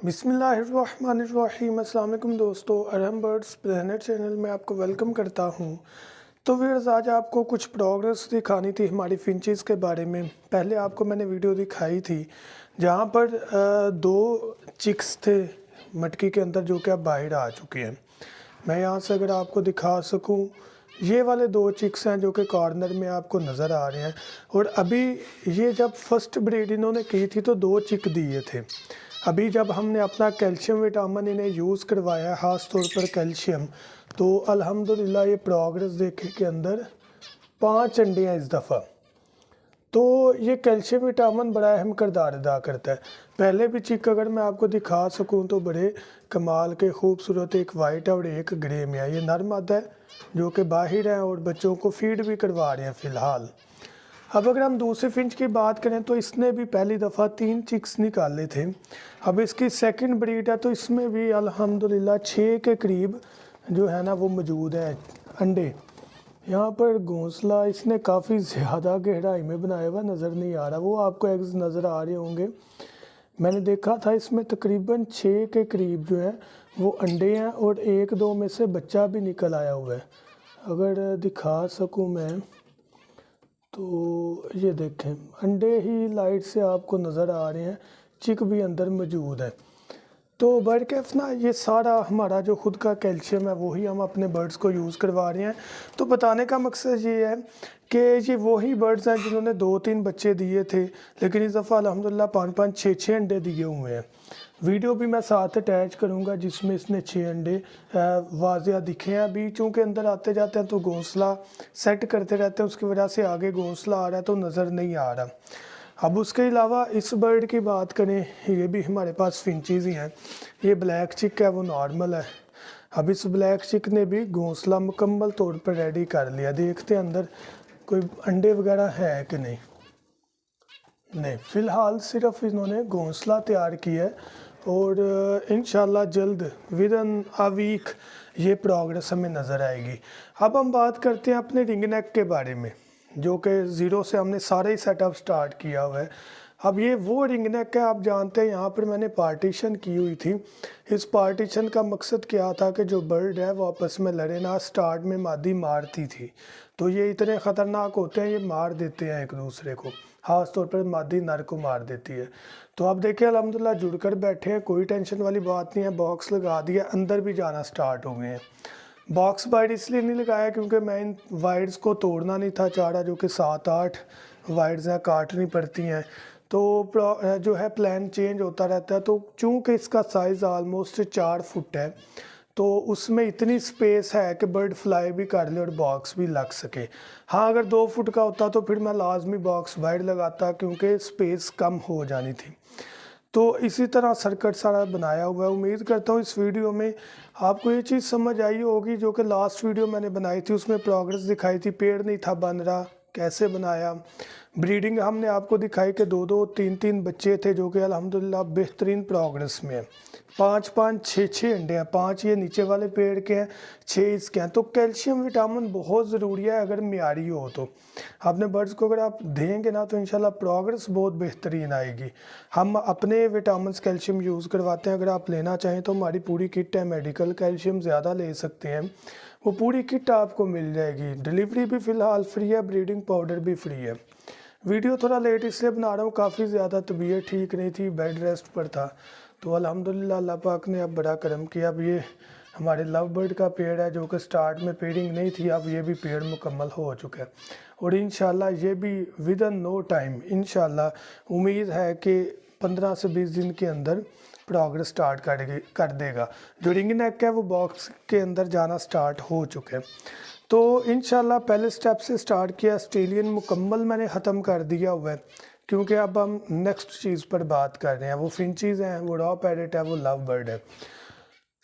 बिस्मिल्लाहिर्रहमानिर्रहीम। अस्सलाम वालेकुम दोस्तों, अरहम बर्ड्स प्लेनेट चैनल में आपको वेलकम करता हूँ। तो व्यूअर्स, आज आपको कुछ प्रोग्रेस दिखानी थी हमारी फिंचेस के बारे में। पहले आपको मैंने वीडियो दिखाई थी जहाँ पर दो चिक्स थे मटकी के अंदर जो कि अब बाहर आ चुके हैं। मैं यहाँ से अगर आपको दिखा सकूँ, ये वाले दो चिक्स हैं जो कि कॉर्नर में आपको नज़र आ रहे हैं। और अभी ये जब फर्स्ट ब्रीड इन्होंने की थी तो दो चिक दिए थे। अभी जब हमने अपना कैल्शियम विटामिन इन्हें यूज़ करवाया, ख़ास तौर पर कैल्शियम, तो अल्हम्दुलिल्लाह ये प्रोग्रेस देखे के अंदर 5 अंडे हैं इस दफ़ा। तो ये कैल्शियम विटामिन बड़ा अहम किरदार अदा करता है। पहले भी चिक अगर मैं आपको दिखा सकूं तो बड़े कमाल के खूबसूरत, एक वाइट है और एक ग्रे में है। ये नर मादा है जो कि बाहर है और बच्चों को फीड भी करवा रहे हैं फ़िलहाल। अब अगर हम दूसरे फिंच की बात करें तो इसने भी पहली दफ़ा 3 चिक्स निकाले थे। अब इसकी सेकंड ब्रीड है तो इसमें भी अल्हम्दुलिल्लाह 6 के करीब जो है ना वो मौजूद है अंडे। यहाँ पर घोंसला इसने काफ़ी ज़्यादा गहराई में बनाया हुआ नज़र नहीं आ रहा, वो आपको एग्स नज़र आ रहे होंगे। मैंने देखा था इसमें तकरीबन 6 के करीब जो है वो अंडे हैं और 1-2 में से बच्चा भी निकल आया हुआ है। अगर दिखा सकूँ मैं तो ये देखें, अंडे ही लाइट से आपको नज़र आ रहे हैं, चिक भी अंदर मौजूद है। तो बर्ड कैफ ना, ये सारा हमारा जो खुद का कैल्शियम है वही हम अपने बर्ड्स को यूज़ करवा रहे हैं। तो बताने का मकसद ये है कि ये वही बर्ड्स हैं जिन्होंने 2-3 बच्चे दिए थे, लेकिन इस दफ़ा अल्हम्दुलिल्लाह 5-5, 6-6 अंडे दिए हुए हैं। वीडियो भी मैं साथ अटैच करूंगा जिसमें इसने 6 अंडे वाज़िया दिखे हैं। अभी चूँकि अंदर आते जाते हैं तो घोंसला सेट करते रहते हैं, उसकी वजह से आगे घोंसला आ रहा है तो नज़र नहीं आ रहा। अब उसके अलावा इस बर्ड की बात करें, ये भी हमारे पास फिंचीज़ ही हैं। ये ब्लैक चिक है, वो नॉर्मल है। अब इस ब्लैक चिक ने भी घोंसला मुकम्मल तौर पर रेडी कर लिया। देखते हैं अंदर कोई अंडे वगैरह है कि नहीं। फ़िलहाल सिर्फ इन्होंने घोंसला तैयार किया है और इंशाल्लाह जल्द विद इन अ वीक ये प्रोग्रेस हमें नज़र आएगी। अब हम बात करते हैं अपने रिंग नेक के बारे में, जो कि ज़ीरो से हमने सारा ही सेटअप स्टार्ट किया हुआ है। अब ये वो रिंग नेक है, आप जानते हैं यहाँ पर मैंने पार्टीशन की हुई थी। इस पार्टीशन का मकसद क्या था कि जो बर्ड है वो आपस में लड़े ना। स्टार्ट में मादी मारती थी, तो ये इतने ख़तरनाक होते हैं, ये मार देते हैं एक दूसरे को, ख़ास तौर पर मादी नर को मार देती है। तो आप देखिए अल्हम्दुलिल्लाह जुड़कर बैठे हैं, कोई टेंशन वाली बात नहीं है। बॉक्स लगा दिया, अंदर भी जाना स्टार्ट हो गए हैं। बॉक्स वाइड इसलिए नहीं लगाया क्योंकि मैं इन वाइड्स को तोड़ना नहीं था चाह रहा, जो कि 7-8 वाइड्स हैं, काटनी पड़ती हैं। तो जो है प्लान चेंज होता रहता है। तो चूँकि इसका साइज़ आलमोस्ट 4 फुट है तो उसमें इतनी स्पेस है कि बर्ड फ्लाई भी कर ले और बॉक्स भी लग सके। हाँ, अगर 2 फुट का होता तो फिर मैं लाजमी बॉक्स वाइड लगाता क्योंकि स्पेस कम हो जानी थी। तो इसी तरह सर्किट सारा बनाया हुआ है। उम्मीद करता हूँ इस वीडियो में आपको ये चीज़ समझ आई होगी, जो कि लास्ट वीडियो मैंने बनाई थी उसमें प्रोग्रेस दिखाई थी, पेड़ नहीं था बन रहा, कैसे बनाया। ब्रीडिंग हमने आपको दिखाई कि 2-2, 3-3 बच्चे थे जो कि अल्हम्दुलिल्लाह बेहतरीन प्रोग्रेस में है। 5-5, 6-6 अंडे हैं। 5 ये नीचे वाले पेड़ के हैं, 6 इसके हैं। तो कैल्शियम विटामिन बहुत ज़रूरी है अगर मियारी हो तो। अपने बर्ड्स को अगर आप देंगे ना तो इंशाल्लाह प्रोग्रेस बहुत बेहतरीन आएगी। हम अपने विटामिन कैल्शियम यूज़ करवाते हैं, अगर आप लेना चाहें तो हमारी पूरी किट है। मेडिकल कैल्शियम ज़्यादा ले सकते हैं, वो पूरी किट आपको मिल जाएगी। डिलीवरी भी फ़िलहाल फ्री है, ब्रीडिंग पाउडर भी फ्री है। वीडियो थोड़ा लेट इसलिए बना रहा हूँ, काफ़ी ज़्यादा तबीयत ठीक नहीं थी, बेड रेस्ट पर था। तो अल्हम्दुलिल्लाह अल्लाह पाक ने अब बड़ा करम किया। अब ये हमारे लव बर्ड का पेड़ है जो कि स्टार्ट में पेयरिंग नहीं थी, अब ये भी पेड़ मुकम्मल हो चुका है। और इंशाल्लाह ये भी विद इन नो टाइम इंशाल्लाह उम्मीद है कि 15 से 20 दिन के अंदर प्रोग्रेस स्टार्ट कर देगा। जो रिंग नेक है वो बॉक्स के अंदर जाना स्टार्ट हो चुके हैं। तो इंशाल्लाह पहले स्टेप से स्टार्ट किया। ऑस्ट्रेलियन मुकम्मल मैंने ख़त्म कर दिया हुआ है क्योंकि अब हम नेक्स्ट चीज़ पर बात कर रहे हैं। वो फिंचीज़ हैं, वो रॉ पैरेट है, वो लव बर्ड है।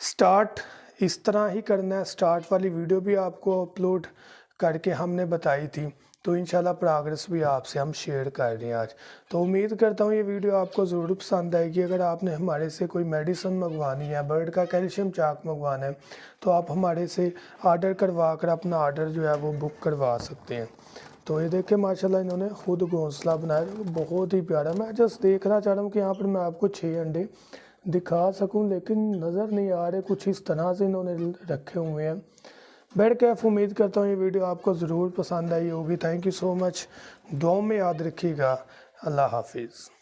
स्टार्ट इस तरह ही करना है। स्टार्ट वाली वीडियो भी आपको अपलोड करके हमने बताई थी, तो इंशाल्लाह प्रोग्रेस भी आपसे हम शेयर कर रहे हैं आज। तो उम्मीद करता हूँ ये वीडियो आपको ज़रूर पसंद आएगी। अगर आपने हमारे से कोई मेडिसिन मंगवानी है, बर्ड का कैल्शियम चाक मंगवाना है, तो आप हमारे से ऑर्डर करवा कर अपना ऑर्डर जो है वो बुक करवा सकते हैं। तो ये देखें माशाल्लाह इन्होंने खुद घोंसला बनाया, बहुत ही प्यारा। मैं जस्ट देखना चाह रहा हूँ कि यहाँ पर मैं आपको 6 अंडे दिखा सकूं, लेकिन नज़र नहीं आ रहे, कुछ इस तरह से इन्होंने रखे हुए हैं। बेड कैफ उम्मीद करता हूँ ये वीडियो आपको ज़रूर पसंद आई होगी। थैंक यू सो मच, दुआ में याद रखिएगा। अल्लाह हाफिज़।